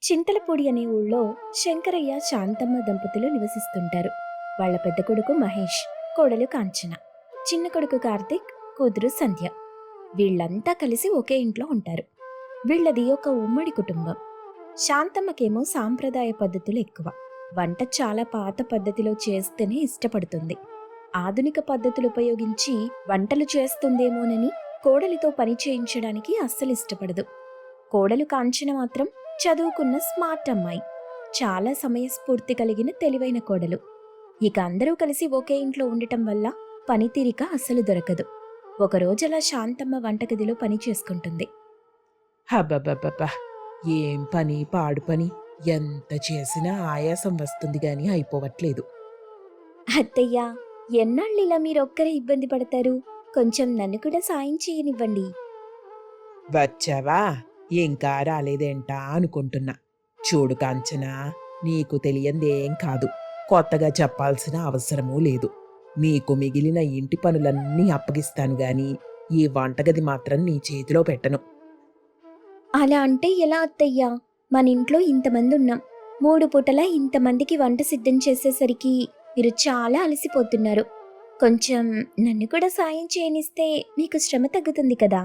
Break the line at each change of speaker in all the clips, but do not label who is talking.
చింతలపూడి అనే ఊళ్ళో శంకరయ్య శాంతమ్మ దంపతులు నివసిస్తుంటారు. వాళ్ళ పెద్ద కొడుకు మహేష్, కోడలు కాంచన, చిన్న కొడుకు కార్తిక్, కూతురు సంధ్య. వీళ్ళంతా కలిసి ఒకే ఇంట్లో ఉంటారు. వీళ్ళది ఒక ఉమ్మడి కుటుంబం. శాంతమ్మకేమో సాంప్రదాయ పద్ధతులు ఎక్కువ. వంట చాలా పాత పద్ధతిలో చేస్తేనే ఇష్టపడుతుంది. ఆధునిక పద్ధతులు ఉపయోగించి వంటలు చేస్తుందేమోనని కోడలితో పని చేయించడానికి అస్సలు ఇష్టపడదు. కోడలు కాంచన మాత్రం చదువుకున్న స్మార్ట్ అమ్మాయి. చాలా సమయస్ఫూర్తి కలిగిన తెలివైన కోడలు. ఇక అందరూ కలిసి ఒకే ఇంట్లో ఉండటం వల్ల పనితీరిక అస్సలు దొరకదు. ఒకరోజలా శాంతమ్మ వంటగదిలో పని చేసుకుంటుంది.
హబ్బబ్బబ్బబ్బా! ఏం పని పాడు పని. ఎంత చేసినా ఆయాసం వస్తుంది గాని అయిపోవట్లేదు.
అత్తయ్యా, ఎన్నాళ్ళిలా మీరొక్కరే ఇబ్బంది పడతారు? కొంచెం నన్ను కూడా సాయం చేయనివ్వండి.
వచ్చావా? ఇంకా రాలేదేంటా అనుకుంటున్నా. చూడు కాంచనా, నీకు తెలియందేం కాదు. కొత్తగా చెప్పాల్సిన అవసరమూ లేదు. నీకు మిగిలిన ఇంటి పనులన్నీ అప్పగిస్తాను గాని ఈ వంటగది మాత్రం నీ చేతిలో పెట్టను.
అలా అంటే ఎలా అత్తయ్యా? మన ఇంట్లో ఇంతమంది ఉన్నాం. 3 పూటలా ఇంతమందికి వంట సిద్ధం చేసేసరికి మీరు చాలా అలసిపోతున్నారు. కొంచెం నన్ను కూడా సాయం చేయనిస్తే మీకు శ్రమ తగ్గుతుంది కదా.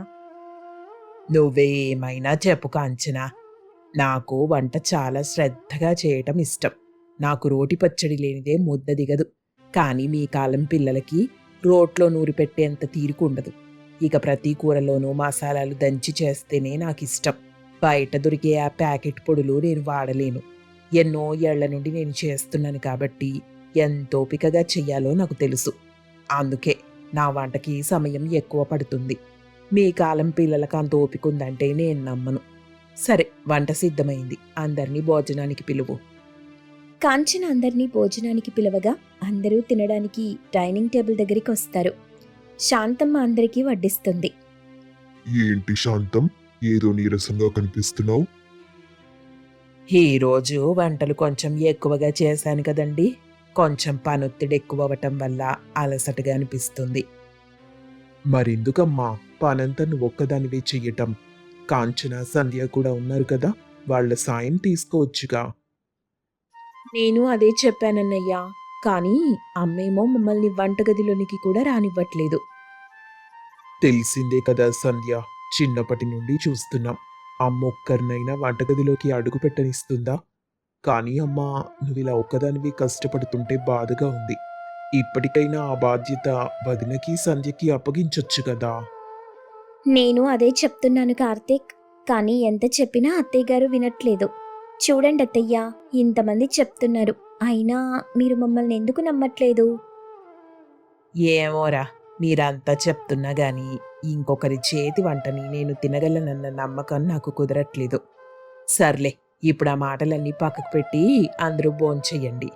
నువ్వేమైనా చెప్పు కాంచనా. నాకు వంట చాలా శ్రద్ధగా చేయటం ఇష్టం. నాకు రోటి పచ్చడి లేనిదే ముద్ద దిగదు. కానీ మీ కాలం పిల్లలకి రోట్లో నూరి పెట్టేంత తీరికుండదు. ఇక ప్రతి కూరలోనూ మసాలాలు దంచి చేస్తేనే నాకిష్టం. బయట దొరికే ఆ ప్యాకెట్ పొడులు నేను వాడలేను. ఎన్నో ఏళ్ల నుండి నేను చేస్తున్నాను కాబట్టి ఎంత ఓపికగా చెయ్యాలో నాకు తెలుసు. అందుకే నా వంటకి సమయం ఎక్కువ పడుతుంది. మీ కాలం పిల్లలకు అంత ఓపిక ఉందంటే నేను నమ్మను. సరే, వంట సిద్ధమైంది. అందరినీ భోజనానికి పిలువు.
కాంచన అందర్నీ భోజనానికి పిలవగా అందరూ తినడానికి డైనింగ్ టేబుల్ దగ్గరికి వస్తారు. శాంతమ్మ అందరికీ వడ్డిస్తుంది.
ఏంటి శాంతం, ఏదో నీరసంగా కనిపిస్తున్నావు?
ఈరోజు వంటలు కొంచెం ఎక్కువగా చేశాను కదండి. కొంచెం పనొత్తిడి ఎక్కువ అవ్వటం వల్ల అలసటగా అనిపిస్తుంది.
మరెందుకమ్మా పనంతా నువ్వు ఒక్కదానివే చెయ్యటం? కాంచన, సంధ్య కూడా ఉన్నారు కదా, వాళ్ళ సాయం తీసుకోవచ్చుగా.
నేను అదే చెప్పానన్నయ్యా. కానీ అమ్మేమో మమ్మల్ని వంటగదిలోనికి కూడా రానివ్వట్లేదు.
తెలిసిందే కదా సంధ్య, చిన్నప్పటి నుండి చూస్తున్నాం. అమ్మ ఒక్కరినైనా వంటగదిలోకి అడుగు పెట్టనిస్తుందా? కానీ అమ్మా, నువ్విలా ఒక్కదానివి కష్టపడుతుంటే బాధగా ఉంది. ఇప్పటికైనా ఆ బాధ్యత వదినకి, సంధ్యకి అప్పగించొచ్చు కదా.
నేను అదే చెప్తున్నాను కార్తీక్. కానీ ఎంత చెప్పినా అత్తయ్య గారు వినట్లేదు. చూడండి అత్తయ్య, ఇంతమంది చెప్తున్నారు, అయినా మీరు మమ్మల్ని ఎందుకు నమ్మట్లేదు?
ఏమోరా, మీరంతా చెప్తున్నా గాని ఇంకొకరి చేతి వంటని నేను తినగలనన్న నమ్మకం నాకు కుదరట్లేదు. సర్లే, ఇప్పుడు ఆ మాటలన్నీ పక్కకు పెట్టి అందరూ భోంచెయ్యండి.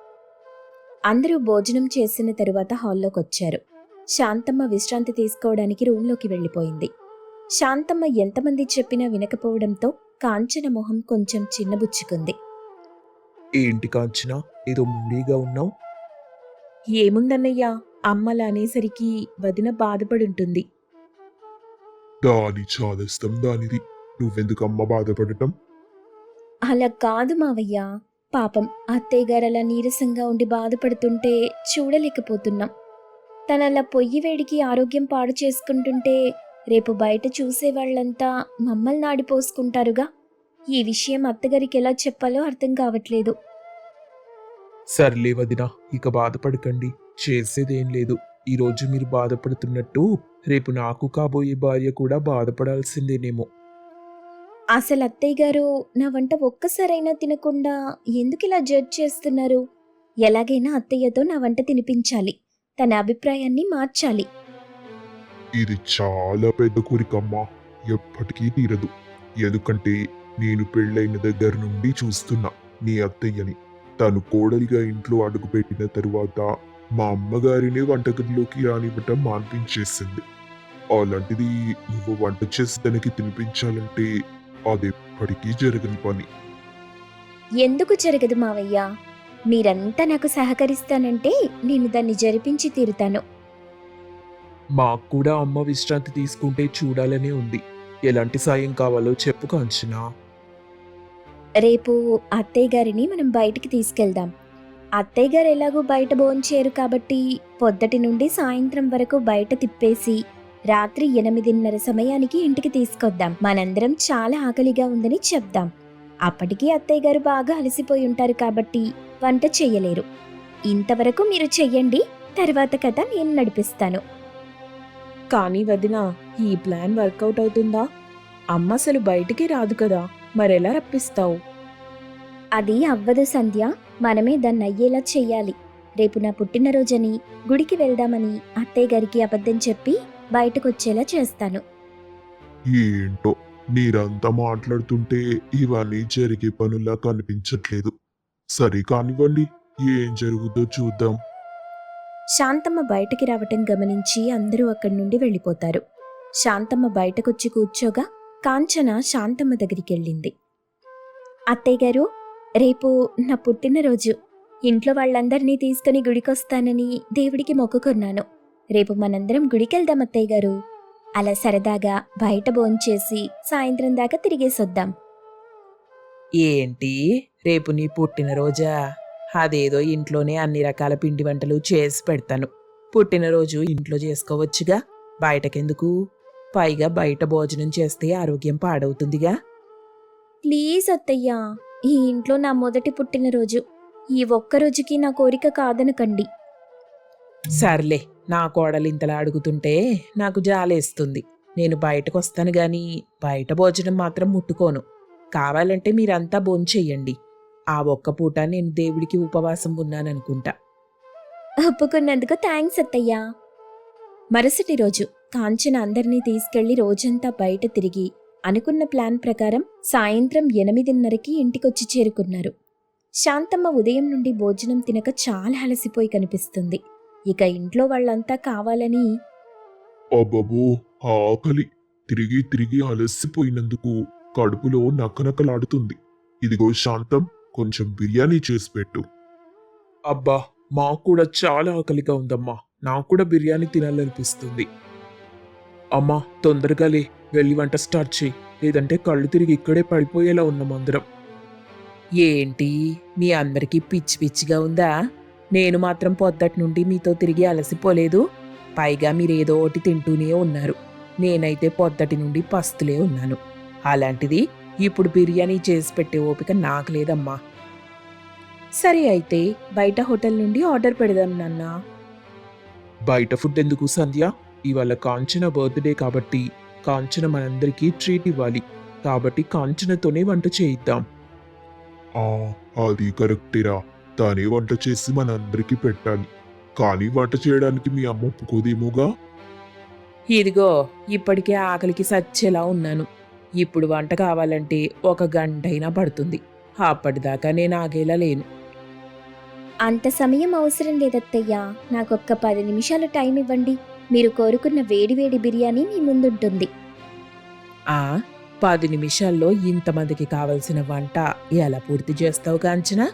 అందరూ భోజనం చేసిన తరువాత హాల్లోకొచ్చారు. శాంతమ్మ విశ్రాంతి తీసుకోవడానికి రూంలోకి వెళ్ళిపోయింది. శాంతమ్మ ఎంతమంది చెప్పినా వినకపోవడంతో కాంచన మొహం కొంచెం చిన్నబుచ్చుకుంది.
ఏంటి కాంచన, ఏదో మూడీగా ఉన్నావు?
ఏముందన్నయ్యా, అమ్మలా అనేసరికి వదిన బాధపడుంటుంది.
దాని చాదస్తం దానిది. నువ్వెందుకమ్మ బాధపడటం?
అలా కాదు మావయ్య. పాపం అత్తయ్య గారు అలా నీరసంగా ఉండి బాధపడుతుంటే చూడలేకపోతున్నాం. తనలా పొయ్యి వేడికి ఆరోగ్యం పాడు చేసుకుంటుంటే రేపు బయట చూసేవాళ్లంతా మమ్మల్ని ఆడిపోసుకుంటారుగా. ఈ విషయం అత్తగారికి ఎలా చెప్పాలో అర్థం కావట్లేదు.
సర్లే వదినా, ఇక బాధపడకండి. చేసేదేం లేదు. ఈరోజు మీరు బాధపడుతున్నట్టు రేపు నాకు కాబోయే భార్య కూడా బాధపడాల్సిందేనేమో.
అసలు అత్తయ్య గారు నా వంట ఒక్కసారైనా తినకుండా ఎందుకు ఇలా జడ్జ్ చేస్తున్నారు? ఎలాగైనా అత్తయ్యతో నా వంట తినిపించాలి. తన అభిప్రాయాన్ని మార్చాలి.
ఇది చాలా పెద్ద కోరికమ్మా. ఎప్పటికీ తీరదు. ఎందుకంటే నేను పెళ్ళైన దగ్గర నుండి చూస్తున్నా నీ అత్తయ్యని. తను కోడలిగా ఇంట్లో అడుగుపెట్టిన తరువాత మా అమ్మగారిని వంటగదిలోకి రానివ్వటం మాన్పించేసింది. అలాంటిది నువ్వు వంట చేసి తనకి తినిపించాలంటే అదెప్పటికీ జరగని పని.
ఎందుకు జరగదు మావయ్య? మీరంతా నాకు సహకరిస్తానంటే నేను దాన్ని జరిపించి తీరుతాను.
మాకు కూడా అమ్మ విశ్రాంతి తీసుకుంటే చూడాలనే ఉంది. ఎలాంటి సాయం కావాలో చెప్పు కాంచనా.
రేపు అత్తయ్య గారిని మనం బయటికి తీసుకెళ్దాం. అత్తయ్య గారు ఎలాగూ బయట భోంచేయరు కాబట్టి పొద్దటి నుండి సాయంత్రం వరకు బయట తిప్పేసి రాత్రి 8:30 సమయానికి ఇంటికి తీసుకొద్దాం. మనందరం చాలా ఆకలిగా ఉందని చెప్దాం. అప్పటికి అత్తయ్య గారు బాగా అలసిపోయి ఉంటారు కాబట్టి వంట చెయ్యలేరు. ఇంతవరకు మీరు చెయ్యండి, తర్వాత కథ నేను నడిపిస్తాను.
కానీ వదినా, ఈ ప్లాన్ వర్కౌట్ అవుతుందా? అమ్మ అసలు బయటికి రాదు కదా, మరెలా రప్పిస్తావు?
అది అవ్వదు సంధ్య, మనమే దాన్ని అయ్యేలా చెయ్యాలి. రేపు నా పుట్టినరోజని గుడికి వెళ్దామని అత్తయ్య గారికి అబద్ధం చెప్పి బయటకొచ్చేలా చేస్తాను.
ఏంటో మీరంతా మాట్లాడుతుంటే ఇవన్నీ జరిగే పనులా కనిపించట్లేదు. సరే కానివ్వండి, ఏం జరుగుతుందో చూద్దాం.
శాంతమ్మ బయటికి రావటం గమనించి అందరూ అక్కడి నుండి వెళ్ళిపోతారు. శాంతమ్మ బయటకొచ్చి కూర్చోగా కాంచన శాంతమ్మ దగ్గరికెళ్ళింది. అత్తయ్య గారు, రేపు నా పుట్టినరోజు. ఇంట్లో వాళ్ళందరినీ తీసుకుని గుడికొస్తానని దేవుడికి మొక్కుకున్నాను. రేపు మనందరం గుడికెళ్దాం అత్తయ్య గారు. అలా సరదాగా బయట భోంచేసి సాయంత్రం దాకా తిరిగేసొద్దాం.
ఏంటి, రేపు నీ పుట్టినరోజా? అదేదో ఇంట్లోనే అన్ని రకాల పిండి వంటలు చేసి పెడతాను. పుట్టినరోజు ఇంట్లో చేసుకోవచ్చుగా, బయటకెందుకు? పైగా బయట భోజనం చేస్తే ఆరోగ్యం పాడవుతుందిగా.
ప్లీజ్ అత్తయ్య, ఈ ఇంట్లో నా మొదటి పుట్టినరోజు. ఈ ఒక్కరోజుకి నా కోరిక కాదనకండి.
సర్లే, నా కోడలు ఇంతలా అడుగుతుంటే నాకు జాలేస్తుంది. నేను బయటకొస్తాను గాని బయట భోజనం మాత్రం ముట్టుకోను. కావాలంటే మీరంతా భోంచెయ్యండి. ఆ ఒక్క పూట నేను దేవుడికి ఉపవాసం ఉన్నాననుకుంటా.
ఒప్పుకున్నందుకు థ్యాంక్స్ అత్తయ్య. మరుసటి రోజు కాంచన అందరినీ తీసుకెళ్లి రోజంతా బయట తిరిగి అనుకున్న ప్లాన్ ప్రకారం సాయంత్రం 8:30కి ఇంటికొచ్చి చేరుకున్నారు. శాంతమ్మ ఉదయం నుండి భోజనం తినక చాలా అలసిపోయి కనిపిస్తుంది. ఇక ఇంట్లో వాళ్ళంతా కావాలని
అబ్బబో, ఆకలి తిరిగి తిరిగి అలసిపోయినందుకు కడుపులో నకనకలాడుతుంది. ఇదిగో శాంతం, కొంచెం బిర్యానీ చేసి పెట్టు.
అబ్బా, మాకు కూడా చాలా ఆకలిగా ఉందమ్మా. నాకు కూడా బిర్యానీ తినాలనిపిస్తుంది. అమ్మా, తొందరగా లే, వెళ్ళి వంట స్టార్ట్ చేయి, లేదంటే కళ్ళు తిరిగి ఇక్కడే పడిపోయేలా ఉన్నాం అందరం.
ఏంటి, మీ అందరికీ పిచ్చి పిచ్చిగా ఉందా? నేను మాత్రం పొద్దటి నుండి మీతో తిరిగి అలసిపోలేదు. పైగా మీరేదో ఒకటి తింటూనే ఉన్నారు. నేనైతే పొద్దటి నుండి పస్తులే ఉన్నాను. అలాంటిది ఇప్పుడు బిర్యానీ చేసి పెట్టే ఓపిక నాకు లేదమ్మా. సరే అయితే బయట హోటల్ నుండి ఆర్డర్ పెడదాం నాన్నా.
బయట ఫుడ్ ఎందుకు సంధ్య? ఇవాళ కాంచన బర్త్డే కాబట్టి కాంచన మనందరికీ ట్రీట్ ఇవ్వాలి. కాబట్టి కాంచనతోనే వంట చేయిద్దాం.
ఆ, అది కరెక్టేరా. తానే వంట చేసి మనందరికీ పెట్టాలి. కానీ వంట చేయడానికి మీ అమ్మ ఒప్పుకోదేమోగా.
ఇదిగో, ఇప్పటికే ఆకలికి సచ్చేలా ఉన్నాను. ఇప్పుడు వంట కావాలంటే 1 గంటైనా పడుతుంది. అప్పటిదాకా నేను ఆగేలా లేను.
అంత సమయం అవసరం లేదత్తయ్యా, నాకొక్క 10 నిమిషాలు టైం ఇవ్వండి. మీరు కోరుకున్న వేడివేడి బిర్యానీ మీ ముందుంటుంది.
ఆ 10 నిమిషాల్లో ఇంతమందికి కావలసిన వంట ఎలా పూర్తి చేస్తావు కాంచనా?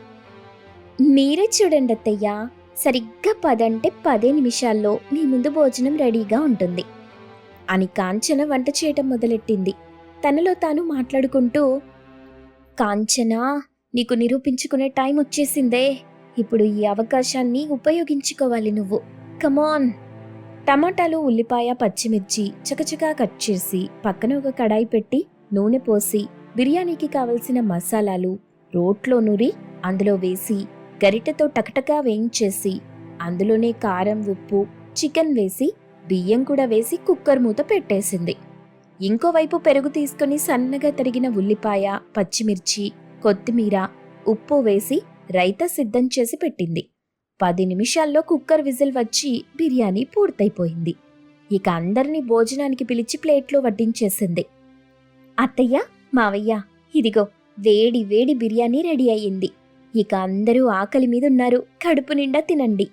మీరే చూడండి అత్తయ్యా, సరిగ్గా 10 అంటే 10 నిమిషాల్లో మీ ముందు భోజనం రెడీగా ఉంటుంది అని కాంచన వంట చేయటం మొదలెట్టింది. తనలో తాను మాట్లాడుకుంటూ, కాంచనా, నీకు నిరూపించుకునే టైం వచ్చేసిందే. ఇప్పుడు ఈ అవకాశాన్ని ఉపయోగించుకోవాలి నువ్వు. కమాన్. టమాటాలు, ఉల్లిపాయ, పచ్చిమిర్చి చకచకా కట్ చేసి పక్కన ఒక కడాయి పెట్టి నూనె పోసి బిర్యానీకి కావలసిన మసాలాలు రోట్లో నూరి అందులో వేసి గరిటెతో టకటకా వేయించేసి అందులోనే కారం, ఉప్పు, చికెన్ వేసి బియ్యం కూడా వేసి కుక్కర్ మూత పెట్టేసింది. ఇంకోవైపు పెరుగు తీసుకుని సన్నగా తరిగిన ఉల్లిపాయ, పచ్చిమిర్చి, కొత్తిమీర, ఉప్పు వేసి రైతా సిద్ధం చేసి పెట్టింది. 10 నిమిషాల్లో కుక్కర్ విజిల్ వచ్చి బిర్యానీ పూర్తయిపోయింది. ఇక అందరినీ భోజనానికి పిలిచి ప్లేట్లో వడ్డించేసింది. అత్తయ్య, మావయ్య, ఇదిగో వేడి వేడి బిర్యానీ రెడీ అయ్యింది. ఇక అందరూ ఆకలి మీదున్నారు, కడుపు నిండా తినండి.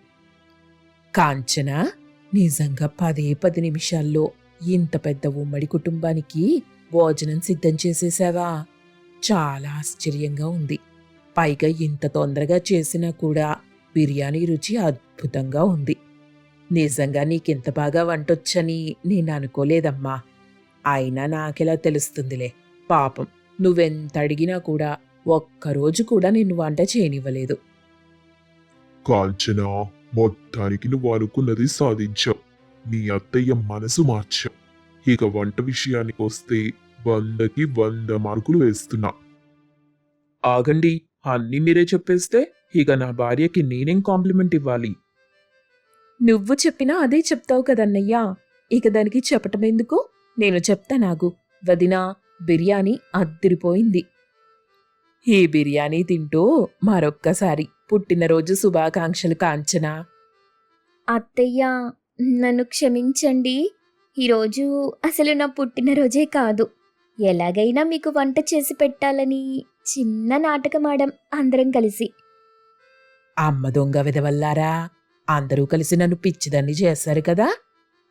కాంచనా, నిజంగా 10 నిమిషాల్లో ఇంత పెద్ద ఉమ్మడి కుటుంబానికి భోజనం సిద్ధం చేసేసావా? చాలా ఆశ్చర్యంగా ఉంది. పైగా ఇంత తొందరగా చేసినా కూడా బిర్యానీ రుచి అద్భుతంగా ఉంది. నిజంగా నీకింత బాగా వంటొచ్చని నేను అనుకోలేదమ్మా. అయినా నాకెలా తెలుస్తుందిలే. పాపం, నువ్వెంత అడిగినా కూడా ఒక్కరోజు కూడా నిన్ను వంట చేయనివ్వలేదు.
కాంచన, మొత్తానికి నువ్వు అనుకున్నది సాధించావు. నీ అత్తయ్య మనసు మార్చావు. ఇక వంట విషయానికి వస్తే 100కి 100 మార్కులు వేస్తున్నా.
ఆగండి, అన్నీ మీరే చెప్పేస్తే ఇక నా భార్యకి నేనేం కాంప్లిమెంట్ ఇవ్వాలి?
నువ్వు చెప్పినా అదే చెప్తావు కదన్నయ్యా. ఇక దానికి చెప్పటమెందుకు? నేను చెప్తానాగు. వదినా, బిర్యానీ అద్దిరిపోయింది.
ఈ బిర్యానీ తింటూ మరొక్కసారి పుట్టినరోజు శుభాకాంక్షలు కాంచనా.
అత్తయ్య, నన్ను క్షమించండి. ఈరోజు అసలు నా పుట్టినరోజే కాదు. ఎలాగైనా మీకు వంట చేసి పెట్టాలని చిన్న నాటకమాడాం అందరం కలిసి.
అమ్మ దొంగ విధవల్లారా, అందరూ కలిసి నన్ను పిచ్చిదాన్ని చేశారు కదా.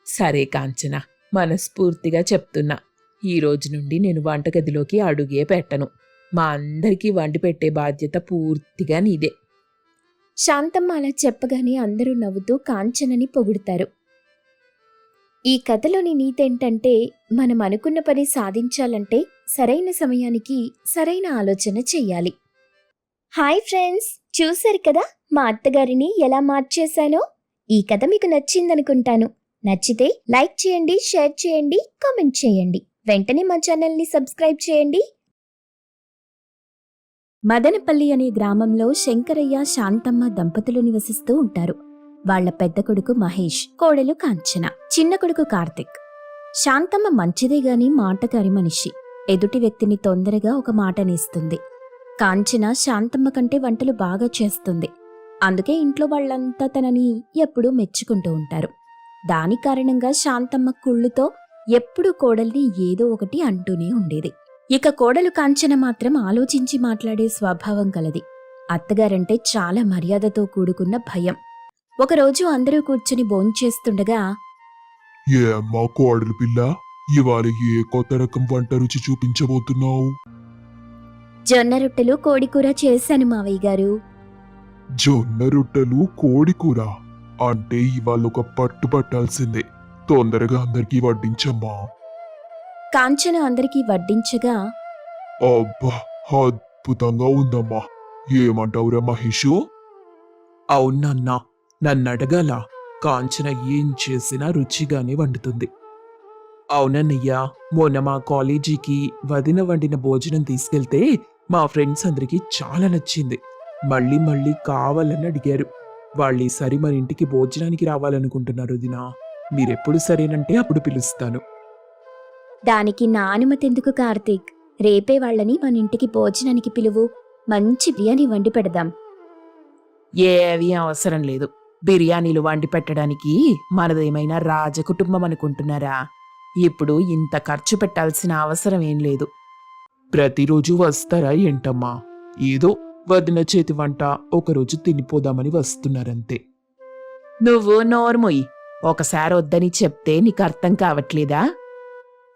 సరే కాంచన, మనస్ఫూర్తిగా చెప్తున్నా, ఈ రోజు నుండి నేను వంటగదిలోకి అడుగే పెట్టను. మా అందరికీ వండి పెట్టే బాధ్యత పూర్తిగా నీదే.
శాంతమ్మ అలా చెప్పగానే అందరూ నవ్వుతూ కాంచనని పొగుడుతారు. ఈ కథలోని నీతేంటంటే, మనం అనుకున్న పని సాధించాలంటే సరైన సమయానికి సరైన ఆలోచన చెయ్యాలి. హాయ్ ఫ్రెండ్స్, చూశారు కదా మా అత్తగారిని ఎలా మార్చేశానో? ఈ కథ మీకు నచ్చిందనుకుంటాను. నచ్చితే లైక్ చేయండి, షేర్ చేయండి, కామెంట్ చేయండి. వెంటనే మా ఛానల్ని సబ్స్క్రైబ్ చేయండి. మదనపల్లి అనే గ్రామంలో శంకరయ్య, శాంతమ్మ దంపతులు నివసిస్తూ ఉంటారు. వాళ్ల పెద్ద కొడుకు మహేష్, కోడలు కాంచన, చిన్న కొడుకు కార్తిక్. శాంతమ్మ మంచిదే గాని మాటకారి మనిషి. ఎదుటి వ్యక్తిని తొందరగా ఒక మాట నేస్తుంది. కాంచన శాంతమ్మ కంటే వంటలు బాగా చేస్తుంది. అందుకే ఇంట్లో వాళ్ళంతా తనని ఎప్పుడూ మెచ్చుకుంటూ ఉంటారు. దాని కారణంగా శాంతమ్మ కుళ్ళుతో ఎప్పుడూ కోడల్ని ఏదో ఒకటి అంటూనే ఉండేది. ఇక కోడలు కాంచన మాత్రం ఆలోచించి మాట్లాడే స్వభావం కలది. అత్తగారంటే చాలా మర్యాదతో కూడుకున్న భయం. ఒకరోజు అందరూ కూర్చుని భోంచేస్తుండగా,
ఏ అమ్మా కోడలు పిల్ల, ఇవాళ ఏ కొత్త రకం వంట రుచి చూపించబోతున్నావు?
జొన్న రొట్టెలు కోడికూర చేశాను మావయ్య గారు.
జొన్న రొట్టెలు కోడికూర అంటే ఇవాళ ఒక పట్టు పట్టాల్సిందే. తొందరగా అందరికీ వడ్డించమ్మా.
కాంచన అందరికీ వడ్డించగా,
అబ్బా, అద్భుతంగా ఉందమ్మా. ఏమంటావురా మహేషు?
అవునన్నా, నన్నడగాల. కాంచన ఏం చేసినా రుచిగానే వండుతుంది. అవునన్నయ్యా, మొన్న మా కాలేజీకి వదిన వండిన భోజనం తీసుకెళ్తే మా ఫ్రెండ్స్ అందరికీ చాలా నచ్చింది. మళ్ళీ మళ్ళీ కావాలని అడిగారు. వాళ్ళీసారి మన ఇంటికి భోజనానికి రావాలనుకుంటున్నారు వదినా. మీరెప్పుడు సరేనంటే అప్పుడు పిలుస్తాను.
దానికి నా అనుమతి ఎందుకు కార్తీక్? రేపే వాళ్ళని మన ఇంటికి భోజనానికి పిలువు. మంచి బిర్యానీ వండి పెడదాం.
ఏవీ అవసరం లేదు. బిర్యానీలు వండి పెట్టడానికి మనదేమైనా రాజకుటుంబం అనుకుంటున్నారా? ఇప్పుడు ఇంత ఖర్చు పెట్టాల్సిన అవసరం ఏం లేదు.
ప్రతిరోజు వస్తారా ఏంటమ్మా? ఏదో వదిన చేతి వంట ఒకరోజు తినిపోదామని వస్తున్నారంతే.
నువ్వు నోర్మొయ్. ఒకసారి వద్దని చెప్తే నీకు అర్థం కావట్లేదా?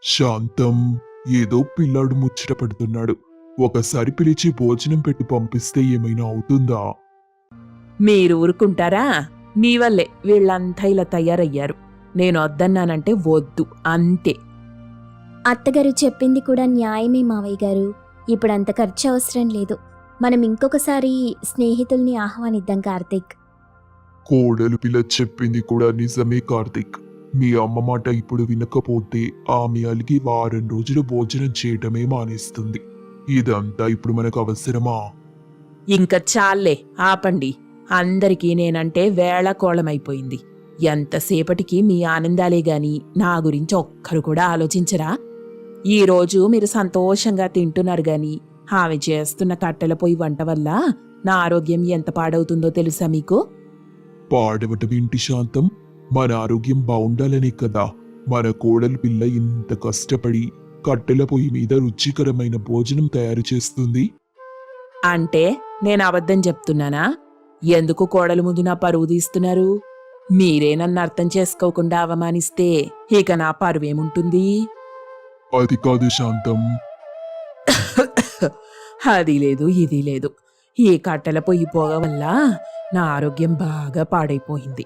శాంతం, ఏదో పిల్లాడు ముచ్చట పెడుతున్నాడు. ఒకసారి పిలిచి భోజనం పెట్టి పంపిస్తే ఏమైనా అవుతుందా?
మీరు ఊరుకుంటారా? మీ వల్లే వీళ్ళంతా ఇలా తయారయ్యారు. నేను వద్దన్నానంటే వద్దు, అంతే.
అత్తగారు చెప్పింది కూడా న్యాయమే మావయ్య గారు. ఇప్పుడంత ఖర్చు అవసరం లేదు. మనం ఇంకొకసారి స్నేహితుల్ని ఆహ్వానిద్దాం కార్తీక్.
కోడలు పిల్ల చెప్పింది కూడా నిజమే కార్తిక్. మీ అమ్మ మాట ఇప్పుడు వినకపోతే ఆమె అలిగి వారం రోజులు భోజనం చేయటమే మానేస్తుంది. ఇదంతా ఇప్పుడు మనకు అవసరమా?
ఇంక చాలే, ఆపండి. అందరికీ నేనంటే వేళకోళమైపోయింది. ఎంతసేపటికి మీ ఆనందాలే గాని నా గురించి ఒక్కరు కూడా ఆలోచించరా? ఈరోజు మీరు సంతోషంగా తింటున్నారు గాని ఆమె చేస్తున్న కట్టెల పొయ్యి వంట వల్ల నా ఆరోగ్యం ఎంత పాడవుతుందో తెలుసా మీకు?
పాడవటం ఏంటి శాంతం? మన ఆరోగ్యం బాగుండాలనే కదా మన కోడలు పిల్ల ఇంత కష్టపడి కట్టెల పొయ్యి మీద రుచికరమైన భోజనం తయారు చేస్తుంది.
అంటే నేను అబద్ధం చెప్తున్నానా? ఎందుకు కోడలు ముందు నా పరువు తీస్తున్నారు? మీరే నన్ను అర్థం చేసుకోకుండా అవమానిస్తే ఇక నా పరువేముంటుంది?
అది కాదు శాంతం.
అది లేదు, ఇది లేదు. ఈ కట్టెల పొయ్యి పోగ వల్ల నా ఆరోగ్యం బాగా పాడైపోయింది.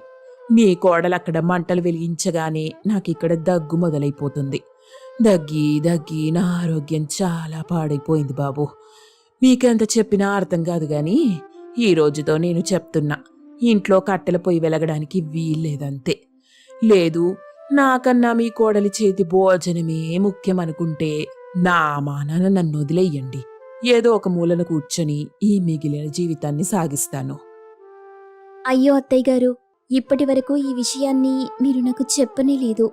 మీ కోడలు అక్కడ మంటలు వెలిగించగానే నాకిక్కడ దగ్గు మొదలైపోతుంది. దగ్గి దగ్గి నా ఆరోగ్యం చాలా పాడైపోయింది బాబు. మీకెంత చెప్పినా అర్థం కాదు గాని ఈ రోజుతో నేను చెప్తున్నా, ఇంట్లో కట్టెల పొయ్యి వెలగడానికి వీల్లేదంతే. లేదు, నాకన్నా మీ కోడలి చేతి భోజనమే ముఖ్యమనుకుంటే నా మానాన నన్ను వదిలేయండి. ఏదో ఒక మూలన కూర్చొని ఈ మిగిలిన జీవితాన్ని సాగిస్తాను.
అయ్యో అత్తయ్య గారు, ఇప్పటి వరకు ఈ విషయాన్ని మీరు నాకు చెప్పనే లేదు.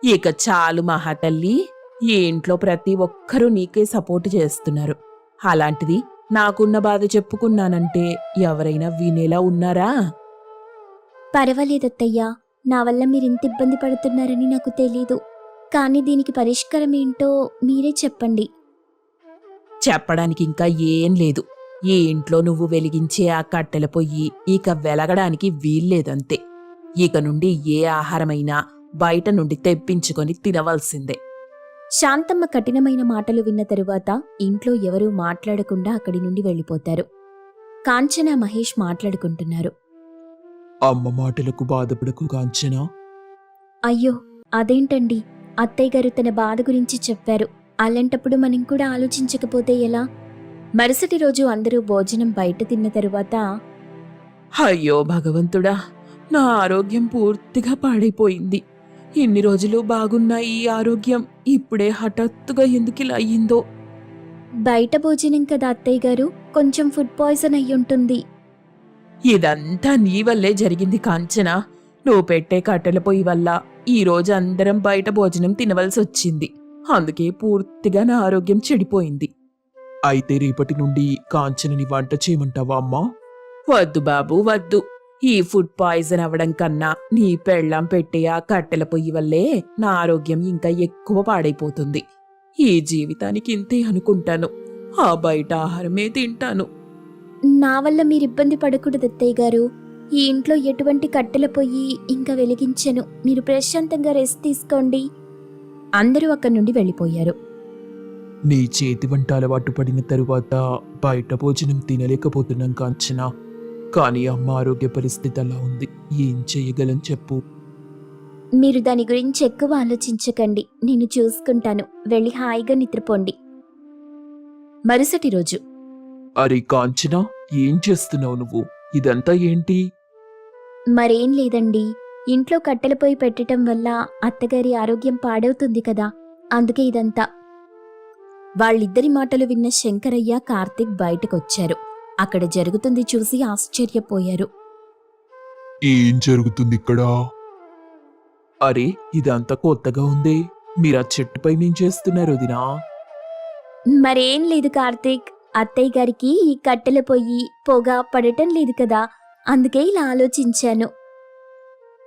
ఇక చాలు మహాతల్లి, ఈ ఇంట్లో ప్రతి ఒక్కరూ నీకే సపోర్ట్ చేస్తున్నారు. అలాంటిది నాకున్న బాధ చెప్పుకున్నానంటే ఎవరైనా వినేలా ఉన్నారా?
పర్వాలేదత్తయ్యా, నా వల్ల మీరింత ఇబ్బంది పడుతున్నారని నాకు తెలీదు. కానీ దీనికి పరిష్కారం ఏంటో మీరే చెప్పండి.
చెప్పడానికి ఇంకా ఏం లేదు. ఈ ఇంట్లో నువ్వు వెలిగించే ఆ కట్టెల పొయ్యి ఇక వెలగడానికి వీల్లేదంతే. ఇక నుండి ఏ ఆహారమైనా బయట నుండి తెప్పించుకొని తినవలసిందే.
శాంతమ్మ కఠినమైన మాటలు విన్న తరువాత ఇంట్లో ఎవరూ మాట్లాడకుండా అక్కడి నుండి వెళ్ళిపోతారు. కాంచన, మహేష్ మాట్లాడుకుంటున్నారు.
అమ్మ మాటలకు బాధపడకు కాంచనా.
అయ్యో, అదేంటండి, అత్తయ్య గారు తన బాధ గురించి చెప్పారు. అలాంటప్పుడు మనం కూడా ఆలోచించకపోతే ఎలా? మరుసటి రోజు అందరూ భోజనం బయట తిన్న తరువాత,
అయ్యో భగవంతుడా, నా ఆరోగ్యం పూర్తిగా పాడైపోయింది. ఇన్ని రోజులు బాగున్న ఈ ఆరోగ్యం ఇప్పుడే హఠాత్తుగా ఎందుకిలా అయ్యిందో.
బయట భోజనం కదా అత్తయ్య గారు, కొంచెం ఫుడ్ పాయిజన్ అయ్యుంటుంది.
ఇదంతా నీ వల్లే జరిగింది కాంచన. నువ్వు పెట్టే కట్టెల పొయ్యి వల్ల ఈ రోజు అందరం బయట భోజనం తినవలసి వచ్చింది. అందుకే పూర్తిగా నా ఆరోగ్యం చెడిపోయింది.
అయితే రేపటి నుండి కాంచనని వంట చేయమంటావా అమ్మా?
వద్దు బాబు, వద్దు. ఈ ఫుడ్ పాయిజన్ అవ్వడం కన్నా నీ పెళ్ళాం పెట్టే ఆ కట్టెల పొయ్యి వల్లే నా ఆరోగ్యం ఇంకా ఎక్కువ పాడైపోతుంది. ఈ జీవితానికి ఇంతే అనుకుంటాను. ఆ బయట ఆహారమే తింటాను.
నా వల్ల మీరు ఇబ్బంది పడకూడదు అత్తయ్య గారు. ఈ ఇంట్లో ఎటువంటి కట్టెల పొయ్యి ఇంకా వెలిగించను. మీరు ప్రశాంతంగా రెస్ట్ తీసుకోండి. అందరూ అక్కడి నుండి వెళ్ళిపోయారు.
నీ చేతి వంట అలవాటు పడిన తరువాత బయట భోజనం తినలేకపోతున్నాం కాంచనా. కానీ అమ్మ ఆరోగ్య పరిస్థితి అలా ఉంది. ఏం చేయగలం చెప్పు?
మీరు దాని గురించి ఎక్కువ ఆలోచించకండి, నేను చూసుకుంటాను. వెళ్ళి హాయిగా నిద్రపోండి. మరుసటి రోజు
అరే కాంచనా, ఏం చేస్తున్నావు నువ్వు? ఇదంతా ఏంటి?
మరేం లేదండి, ఇంట్లో కట్టెల పొయ్యి పెట్టడం వల్ల అత్తగారి ఆరోగ్యం పాడవుతుంది కదా, అందుకే ఇదంతా. వాళ్ళిద్దరి మాటలు విన్న శంకరయ్య, కార్తీక్ బయటకొచ్చారు. అక్కడ జరుగుతుంది చూసి ఆశ్చర్యపోయారు.
ఏం జరుగుతుంది ఇక్కడ?
అరే ఇదంతా కొత్తగా ఉందే. మీరు ఆ చెట్టుపై ఏం చేస్తున్నారు వదినా?
మరేం లేదు కార్తీక్, అత్తయ్య గారికి ఈ కట్టెల పొయ్యి పొగ పడటం లేదు కదా, అందుకే ఇలా ఆలోచించాను.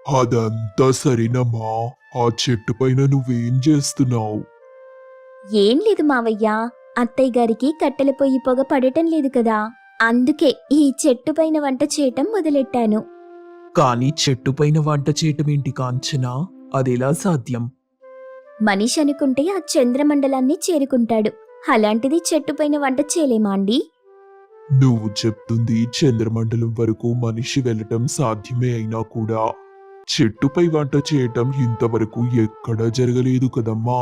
అదంతా సరేనమ్మా, ఆ చెట్టు పైన నువ్వేం చేస్తున్నావు?
ఏం లేదు మావయ్య, అత్తయ్య గారికి కట్టెల పొయ్యి పొగ పడటం లేదు కదా, అందుకే ఈ చెట్టు పైన వంట చేయటం మొదలెట్టాను.
కానీ చెట్టుపైన వంట చేయటం ఏంటి కాంచనా? అదెలా సాధ్యం?
మనిషి అనుకుంటే ఆ చంద్రమండలాన్ని చేరుకుంటాడు. అలాంటిది చెట్టు పైన వంట చేయలేమా అండి?
నువ్వు చెప్తుంది చంద్రమండలం వరకు మనిషి వెళ్ళటం సాధ్యమే అయినా కూడా చెట్టుపై వంట చేయటం ఇంతవరకు ఎక్కడా జరగలేదు కదమ్మా.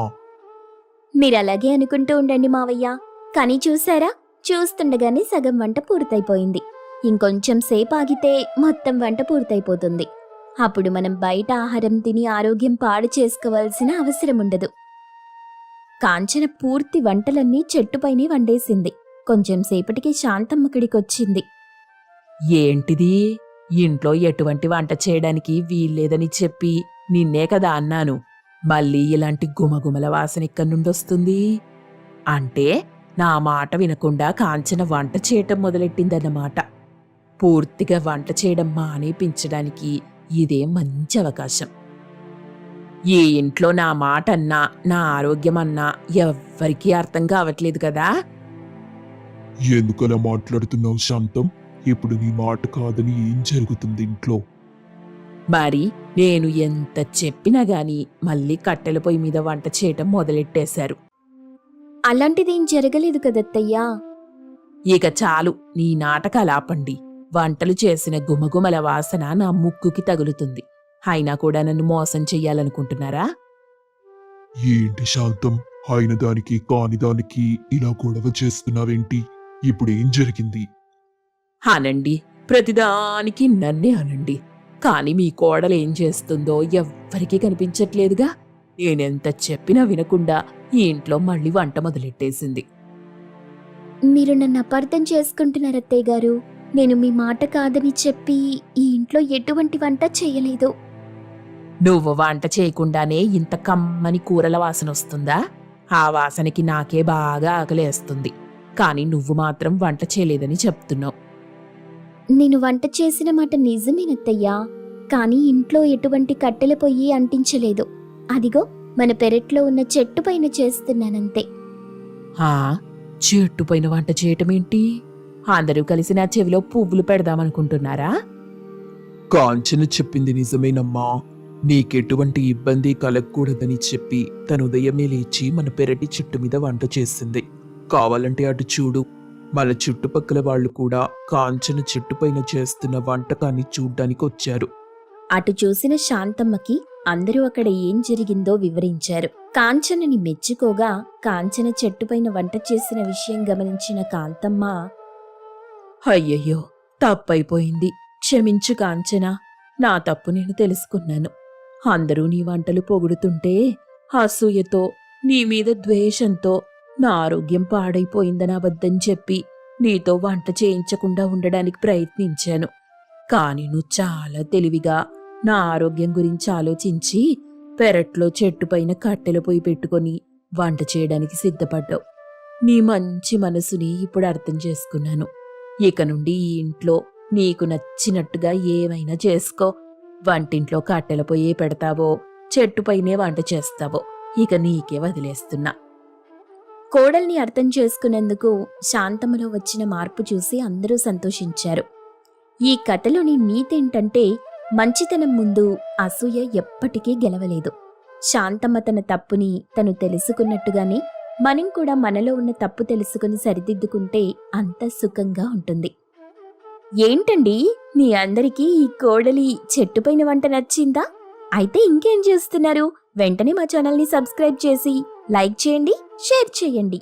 మీరలాగే అనుకుంటూ ఉండండి మావయ్య. కానీ చూసారా, చూస్తుండగానే సగం వంట పూర్తయిపోయింది. ఇంకొంచెం సేపు ఆగితే మొత్తం వంట పూర్తయిపోతుంది. అప్పుడు మనం బయట ఆహారం తిని ఆరోగ్యం పాడు చేసుకోవాల్సిన అవసరం ఉండదు. కాంచన పూర్తి వంటలన్నీ చెట్టుపైనే వండేసింది. కొంచెం సేపటికి శాంతమ్మక్కడికొచ్చింది.
ఏంటిది? ఇంట్లో ఎటువంటి వంట చేయడానికి వీల్లేదని చెప్పి నిన్నే కదా అన్నాను. మళ్ళీ ఇలాంటి గుమగుమల వాసన ఇక్కడి నుండొస్తుంది. అంటే నా మాట వినకుండా కాంచన వంట చేయటం మొదలెట్టిందన్నమాట. పూర్తిగా వంట చేయడం మానేపించడానికి ఇదే మంచి అవకాశం. ఈ ఇంట్లో నా మాట అన్నా, నా ఆరోగ్యం అన్నా ఎవ్వరికీ అర్థం కావట్లేదు కదా.
ఎందుకలా మాట్లాడుతున్నావు శాంతం? ఇప్పుడు నీ మాట కాదని ఏం జరుగుతుంది ఇంట్లో?
మరి నేను ఎంత చెప్పినా గాని మళ్ళీ కట్టెల పొయ్యి మీద వంట చేయటం మొదలెట్టేశారు.
అలాంటిదేం జరగలేదు కదత్తయ్యా.
ఇక చాలు, నీ నాటకాలు ఆపండి. వంటలు చేసిన గుమగుమల వాసన నా ముక్కుకి తగులుతుంది. అయినా కూడా నన్ను మోసం చెయ్యాలనుకుంటున్నారా?
ఏంటి శాంతం, అయిన దానికి కాని దానికి ఇలా గొడవ చేస్తున్నావేంటి? ఇప్పుడేం జరిగింది?
అనండి, ప్రతిదానికి నన్నే అనండి. కాని మీ కోడలు ఏం చేస్తుందో ఎవ్వరికీ కనిపించట్లేదుగా. నేనెంత చెప్పినా వినకుండా ఈ ఇంట్లో మళ్ళీ వంట మొదలెట్టేసింది.
మీరు నన్ను అపార్థం చేసుకుంటున్నారు అత్తయ్య గారు. నేను మీ మాట కాదని చెప్పి ఈ ఇంట్లో ఎటువంటి వంట చేయలేదు.
నువ్వు వంట చేయకుండానే ఇంత కమ్మని కూరల వాసన వస్తుందా? ఆ వాసనకి నాకే బాగా ఆకలేస్తుంది. కాని నువ్వు మాత్రం వంట చేయలేదని చెప్తున్నావు.
నేను వంట చేసిన మాట నిజమేనత్తయ్యా, కానీ ఇంట్లో ఎటువంటి కట్టెల పొయ్యి అంటించలేదు. అదిగో మన పెరట్లో ఉన్న చెట్టు పైన చేస్తున్నానంతే.
ఆ చెట్టు పైన వంట చేయటమేంటి? అందరూ కలిసి నా చెవిలో పువ్వులు పెడదామనుకుంటున్నారా?
కాంచన చెప్పింది నిజమేనమ్మా. నీకెటువంటి ఇబ్బంది కలగకూడదని చెప్పి తను ఉదయమే లేచి మన పెరటి చెట్టు మీద వంట చేసింది. కావాలంటే అటు చూడు, మన చుట్టుపక్కల వాళ్ళు కూడా కాంచన చెట్టుపైన చేస్తున్న వంటకాన్ని చూడ్డానికి వచ్చారు.
అటు చూసిన శాంతమ్మకి అందరూ అక్కడ ఏం జరిగిందో వివరించారు. కాంచనని మెచ్చుకోగా కాంచన చెట్టుపైన వంట చేసిన విషయం గమనించిన కాంతమ్మ,
అయ్యయ్యో, తప్పైపోయింది. క్షమించు కాంచనా. నా తప్పు నేను తెలుసుకున్నాను. అందరూ నీ వంటలు పొగుడుతుంటే అసూయతో, నీ మీద ద్వేషంతో నా ఆరోగ్యం పాడైపోయిందని అబద్ధం చెప్పి నీతో వంట చేయించకుండా ఉండడానికి ప్రయత్నించాను. కాని నువ్వు చాలా తెలివిగా నా ఆరోగ్యం గురించి ఆలోచించి పెరట్లో చెట్టుపైన కట్టెల పొయ్యి పెట్టుకొని వంట చేయడానికి సిద్ధపడ్డావు. నీ మంచి మనసుని ఇప్పుడు అర్థం చేసుకున్నాను. ఇక నుండి ఈ ఇంట్లో నీకు నచ్చినట్టుగా ఏమైనా చేసుకో. వంటింట్లో కట్టెల పొయ్యే పెడతావో, చెట్టుపైనే వంట చేస్తావో ఇక నీకే వదిలేస్తున్నా.
కోడల్ని అర్థం చేసుకునేందుకు శాంతమ్మలో వచ్చిన మార్పు చూసి అందరూ సంతోషించారు. ఈ కథలోని నీతేంటంటే, మంచితనం ముందు అసూయ ఎప్పటికీ గెలవలేదు. శాంతమ్మ తన తప్పుని తను తెలుసుకున్నట్టుగానే మనం కూడా మనలో ఉన్న తప్పు తెలుసుకుని సరిదిద్దుకుంటే అంత సుఖంగా ఉంటుంది. ఏంటండి, మీ అందరికీ ఈ కోడలి చెట్టుపైన వంట నచ్చిందా? అయితే ఇంకేం చేస్తున్నారు? వెంటనే మా ఛానల్ని సబ్స్క్రైబ్ చేసి లైక్ చేయండి, షేర్ చేయండి.